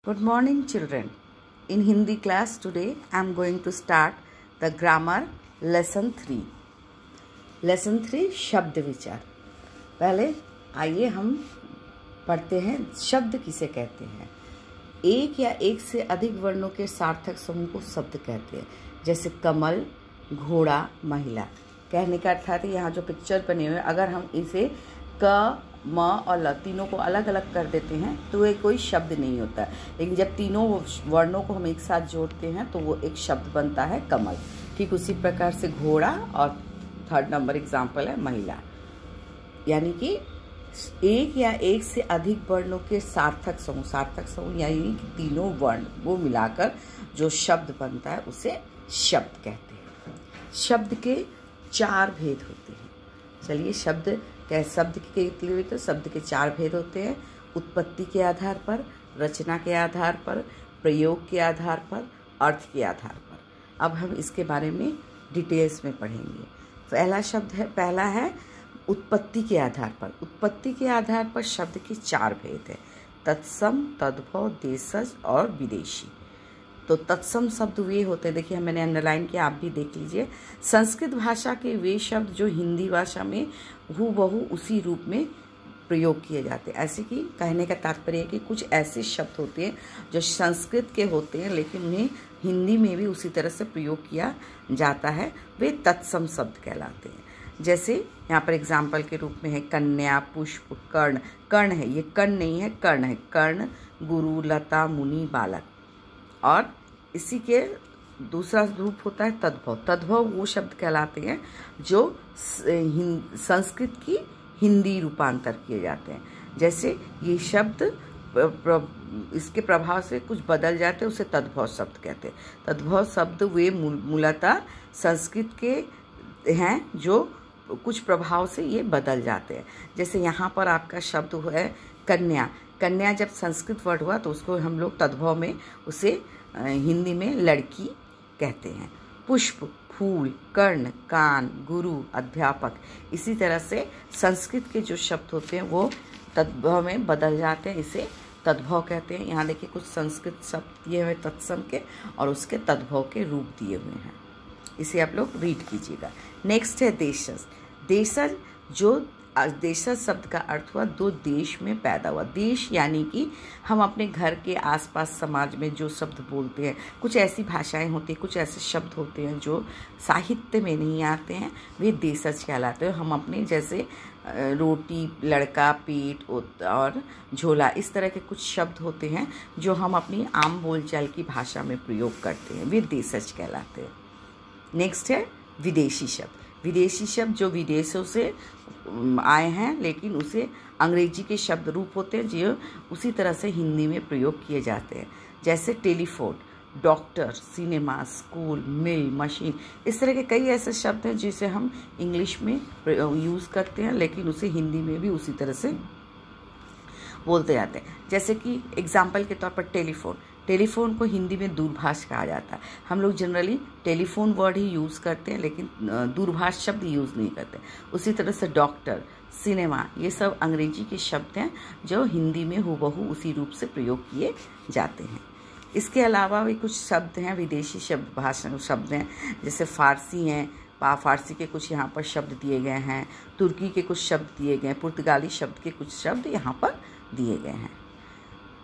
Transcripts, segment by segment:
Good morning, children. In Hindi class today, I am going to start the grammar lesson 3. Lesson 3 शब्द विचार. पहले आइए हम पढ़ते हैं शब्द किसे कहते हैं. एक या एक से अधिक वर्णों के सार्थक समूह को शब्द कहते हैं. जैसे कमल, घोड़ा, महिला. कहने का अर्थात है यहाँ जो पिक्चर बने हुए हैं, अगर हम इसे क, म और ल तीनों को अलग अलग कर देते हैं तो ये कोई शब्द नहीं होता है. लेकिन जब तीनों वर्णों को हम एक साथ जोड़ते हैं तो वो एक शब्द बनता है कमल. ठीक उसी प्रकार से घोड़ा और थर्ड नंबर एग्जाम्पल है महिला. यानी कि एक या एक से अधिक वर्णों के सार्थक समूह यानी कि तीनों वर्ण वो मिलाकर जो शब्द बनता है उसे शब्द कहते हैं. शब्द के 4 भेद होते हैं. चलिए शब्द के शब्द के 4 भेद होते हैं. उत्पत्ति के आधार पर, रचना के आधार पर, प्रयोग के आधार पर, अर्थ के आधार पर. अब हम इसके बारे में डिटेल्स में पढ़ेंगे. पहला है उत्पत्ति के आधार पर. उत्पत्ति के आधार पर शब्द के 4 भेद हैं. तत्सम, तद्भव, देशज और विदेशी. तो तत्सम शब्द वे होते हैं, देखिए मैंने अंडरलाइन किया, आप भी देख लीजिए. संस्कृत भाषा के वे शब्द जो हिंदी भाषा में हूबहू उसी रूप में प्रयोग किए जाते हैं. ऐसे कि कहने का तात्पर्य है कि कुछ ऐसे शब्द होते हैं जो संस्कृत के होते हैं लेकिन उन्हें हिंदी में भी उसी तरह से प्रयोग किया जाता है, वे तत्सम शब्द कहलाते हैं. जैसे यहाँ पर एग्जाम्पल के रूप में है कन्या, पुष्प, कर्ण. कर्ण है, ये कर्ण नहीं है, कर्ण है. कर्ण, गुरु, लता, मुनि, बालक. और इसी के दूसरा रूप होता है तद्भव. तद्भव वो शब्द कहलाते हैं जो संस्कृत की हिंदी रूपांतर किए जाते हैं. जैसे ये शब्द इसके प्रभाव से कुछ बदल जाते हैं, उसे तद्भव शब्द कहते हैं. तद्भव शब्द वे मूलतः संस्कृत के हैं जो कुछ प्रभाव से ये बदल जाते हैं. जैसे यहाँ पर आपका शब्द है कन्या. कन्या जब संस्कृत वर्ड हुआ तो उसको हम लोग तद्भव में उसे हिंदी में लड़की कहते हैं. पुष्प, फूल, कर्ण, कान, गुरु, अध्यापक. इसी तरह से संस्कृत के जो शब्द होते हैं वो तद्भव में बदल जाते हैं, इसे तद्भव कहते हैं. यहाँ देखिए कुछ संस्कृत शब्द दिए हुए तत्सम के और उसके तद्भव के रूप दिए हुए हैं, इसे आप लोग रीड कीजिएगा. नेक्स्ट है देशज. देशज जो देशज शब्द का अर्थ हुआ दो देश में पैदा हुआ. देश यानी कि हम अपने घर के आसपास समाज में जो शब्द बोलते हैं, कुछ ऐसी भाषाएं होती हैं, कुछ ऐसे शब्द होते हैं जो साहित्य में नहीं आते हैं, वे देशज कहलाते हैं. हम अपने जैसे रोटी, लड़का, पेट और झोला, इस तरह के कुछ शब्द होते हैं जो हम अपनी आम बोलचाल की भाषा में प्रयोग करते हैं, वे देशज कहलाते हैं. नेक्स्ट है विदेशी शब्द. विदेशी शब्द जो विदेशों से आए हैं लेकिन उसे अंग्रेजी के शब्द रूप होते हैं जो उसी तरह से हिंदी में प्रयोग किए जाते हैं. जैसे टेलीफोन, डॉक्टर, सिनेमा, स्कूल, मिल, मशीन. इस तरह के कई ऐसे शब्द हैं जिसे हम इंग्लिश में यूज़ करते हैं लेकिन उसे हिंदी में भी उसी तरह से बोलते जाते हैं. जैसे कि एग्जाम्पल के तौर पर टेलीफोन. टेलीफोन को हिंदी में दूरभाष कहा जाता है. हम लोग जनरली टेलीफोन वर्ड ही यूज़ करते हैं लेकिन दूरभाष शब्द यूज़ नहीं करते. उसी तरह से डॉक्टर, सिनेमा, ये सब अंग्रेजी के शब्द हैं जो हिंदी में हूबहू उसी रूप से प्रयोग किए जाते हैं. इसके अलावा भी कुछ शब्द हैं विदेशी शब्द, भाषा शब्द हैं. जैसे फारसी हैं, फारसी के कुछ यहाँ पर शब्द दिए गए हैं. तुर्की के कुछ शब्द दिए गए हैं. पुर्तगाली शब्द के कुछ शब्द यहाँ पर दिए गए हैं.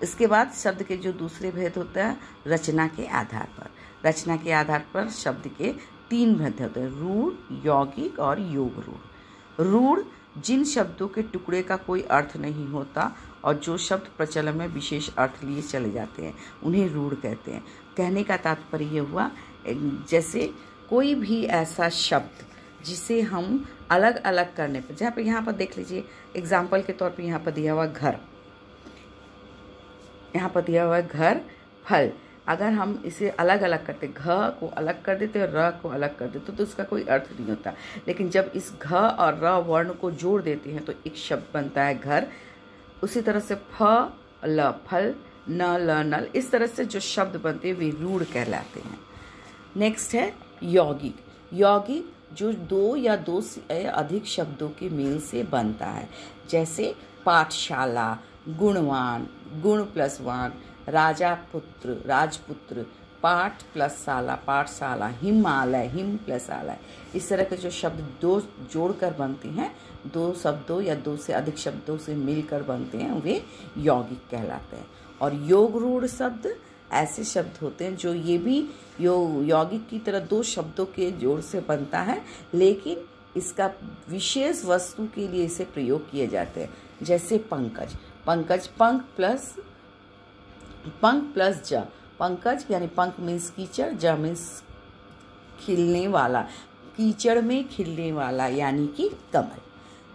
इसके बाद शब्द के जो दूसरे भेद होता है रचना के आधार पर. रचना के आधार पर शब्द के 3 भेद होते हैं, रूढ़, यौगिक और योग रूढ़. रूढ़ जिन शब्दों के टुकड़े का कोई अर्थ नहीं होता और जो शब्द प्रचलन में विशेष अर्थ लिए चले जाते हैं उन्हें रूढ़ कहते हैं. कहने का तात्पर्य ये हुआ जैसे कोई भी ऐसा शब्द जिसे हम अलग अलग करने पर, जहाँ पे यहाँ पर देख लीजिए एग्जाम्पल के तौर पर यहाँ पर दिया हुआ घर, यहाँ पर दिया हुआ है घर, फल. अगर हम इसे अलग अलग करते, घ को अलग कर देते और र को अलग कर देते तो इसका कोई अर्थ नहीं होता. लेकिन जब इस घ और र वर्ण को जोड़ देते हैं तो एक शब्द बनता है घर. उसी तरह से फ, ल, फल, न, ल, नल. इस तरह से जो शब्द बनते हैं वे रूढ़ कहलाते हैं. नेक्स्ट है यौगिक. यौगिक जो 2 या 2 से अधिक शब्दों के मेल से बनता है. जैसे पाठशाला, गुणवान, गुण प्लस वान, राजा पुत्र, राजपुत्र, पाठ प्लस शाला, पाठशाला, हिमालय, हिम प्लस आलय। इस तरह के जो शब्द दो जोड़कर बनते हैं, दो शब्दों या दो से अधिक शब्दों से मिलकर बनते हैं, वे यौगिक कहलाते हैं। और योग रूढ़ शब्द ऐसे शब्द होते हैं जो ये भी यौगिक की तरह दो शब्दों के जोड़ से बनता है, लेकिन इसका विशेष वस्तु के लिए इसे प्रयोग किए जाते हैं। जैसे पंकज, पंकज पंख प्लस ज, पंकज यानी पंख मीन्स कीचड़, ज मीन्स खिलने वाला, कीचड़ में खिलने वाला यानी कि कमल।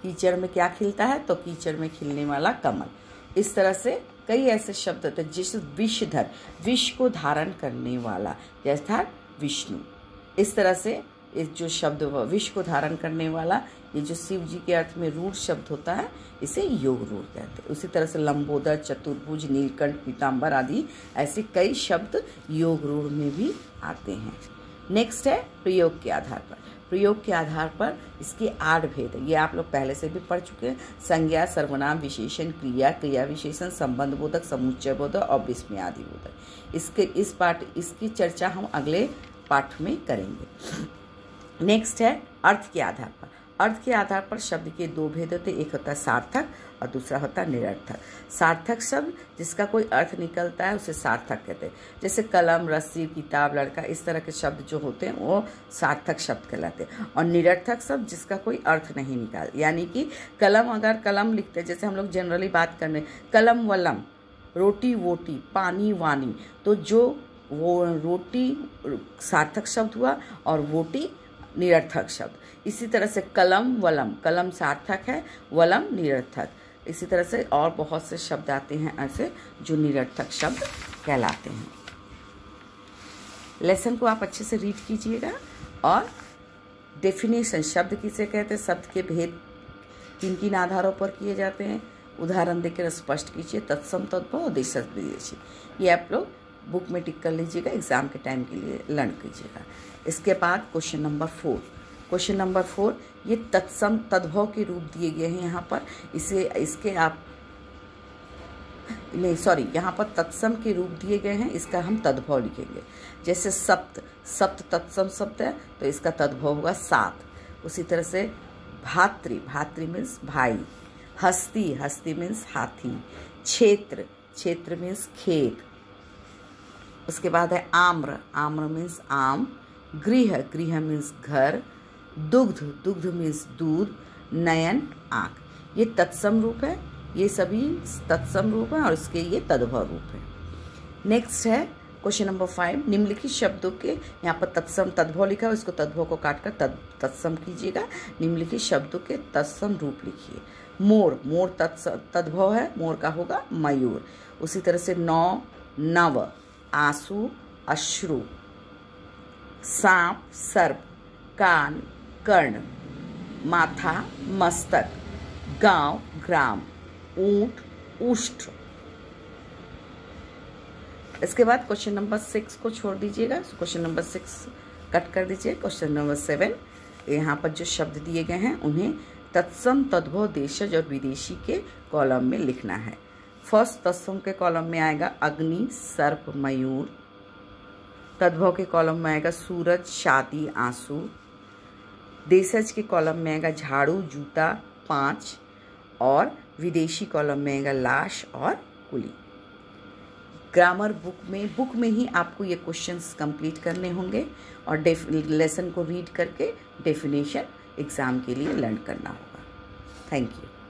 कीचड़ में क्या खिलता है? तो कीचड़ में खिलने वाला कमल। इस तरह से कई ऐसे शब्द होते हैं। जैसे विषधर, विष को धारण करने वाला, जैसा विष्णु। इस तरह से इस जो शब्द विष को धारण करने वाला, ये जो शिव जी के अर्थ में रूढ़ शब्द होता है, इसे योग रूढ़ कहते हैं। उसी तरह से लंबोदर, चतुर्भुज, नीलकंठ, पीताम्बर आदि ऐसे कई शब्द योग रूढ़ में भी आते हैं। नेक्स्ट है प्रयोग के आधार पर। प्रयोग के आधार पर इसके 8 भेद है। ये आप लोग पहले से भी पढ़ चुके हैं। संज्ञा, सर्वनाम, विशेषण, क्रिया, क्रिया विशेषण, संबंध बोधक, समुच्चय बोधक और विस्मयादि बोधक। इसकी चर्चा हम अगले पाठ में करेंगे। नेक्स्ट है अर्थ के आधार पर। अर्थ के आधार पर शब्द के 2 भेद होते हैं। एक होता है सार्थक और दूसरा होता है निरर्थक। सार्थक शब्द जिसका कोई अर्थ निकलता है उसे सार्थक कहते हैं। जैसे कलम, रस्सी, किताब, लड़का, इस तरह के शब्द जो होते हैं वो सार्थक शब्द कहलाते हैं। और निरर्थक शब्द जिसका कोई अर्थ नहीं निकाल, यानी कि कलम, अगर कलम लिखते हैं, जैसे हम लोग जनरली बात कर रहे हैं, कलम वलम, रोटी वोटी, पानी वानी, तो जो वो रोटी सार्थक शब्द हुआ और वोटी निरर्थक शब्द। इसी तरह से कलम वलम, कलम सार्थक है, वलम निरर्थक। इसी तरह से और बहुत से शब्द आते हैं ऐसे जो निरर्थक शब्द कहलाते हैं। लेसन को आप अच्छे से रीड कीजिएगा। और डेफिनेशन, शब्द किसे कहते हैं, शब्द के भेद किन किन आधारों पर किए जाते हैं, उदाहरण देकर स्पष्ट कीजिए। तत्सम, तद्भव, देशज, विदेशी, ये आप लोग बुक में टिक कर लीजिएगा, एग्जाम के टाइम के लिए लर्न कीजिएगा। इसके बाद क्वेश्चन नंबर 4। क्वेश्चन नंबर 4, ये तत्सम तद्भव के रूप दिए गए हैं यहाँ पर। यहाँ पर तत्सम के रूप दिए गए हैं, इसका हम तद्भव लिखेंगे। जैसे सप्त, सप्त तत्सम शब्द है तो इसका तद्भव होगा 7। उसी तरह से भातृ, भातृ मीन्स भाई। हस्ती, हस्ती मीन्स हाथी। क्षेत्र, क्षेत्र मीन्स खेत। उसके बाद है आम्र, आम्र मीन्स आम। गृह, गृह मीन्स घर। दुग्ध, दुग्ध मीन्स दूध। नयन, आँख। ये तत्सम रूप है, ये सभी तत्सम रूप है और इसके ये तद्भव रूप है। नेक्स्ट है क्वेश्चन नंबर 5। निम्नलिखित शब्दों के, यहाँ पर तत्सम तद्भव लिखा है, उसको तद्भव को काटकर तत्सम कीजिएगा। निम्नलिखित शब्दों के तत्सम रूप लिखिए। मोर, मोर तद्भव है, मोर का होगा मयूर। उसी तरह से नौ, नव, आंसू, अश्रु। सांप, सर्प। कान, कर्ण। माथा, मस्तक। गांव, ग्राम। ऊंट, उष्ट। इसके बाद क्वेश्चन नंबर 6 को छोड़ दीजिएगा, क्वेश्चन नंबर 6 कट कर दीजिए। क्वेश्चन नंबर 7, यहाँ पर जो शब्द दिए गए हैं उन्हें तत्सम, तद्भव, देशज और विदेशी के कॉलम में लिखना है। फर्स्ट तत्सम के कॉलम में आएगा अग्नि, सर्प, मयूर। तद्भव के कॉलम में आएगा सूरज, शादी, आंसू। देशज के कॉलम में आएगा झाड़ू, जूता, 5। और विदेशी कॉलम में आएगा लाश और कुली। ग्रामर बुक में ही आपको ये क्वेश्चंस कंप्लीट करने होंगे और लेसन को रीड करके डेफिनेशन एग्ज़ाम के लिए लर्न करना होगा। Thank you.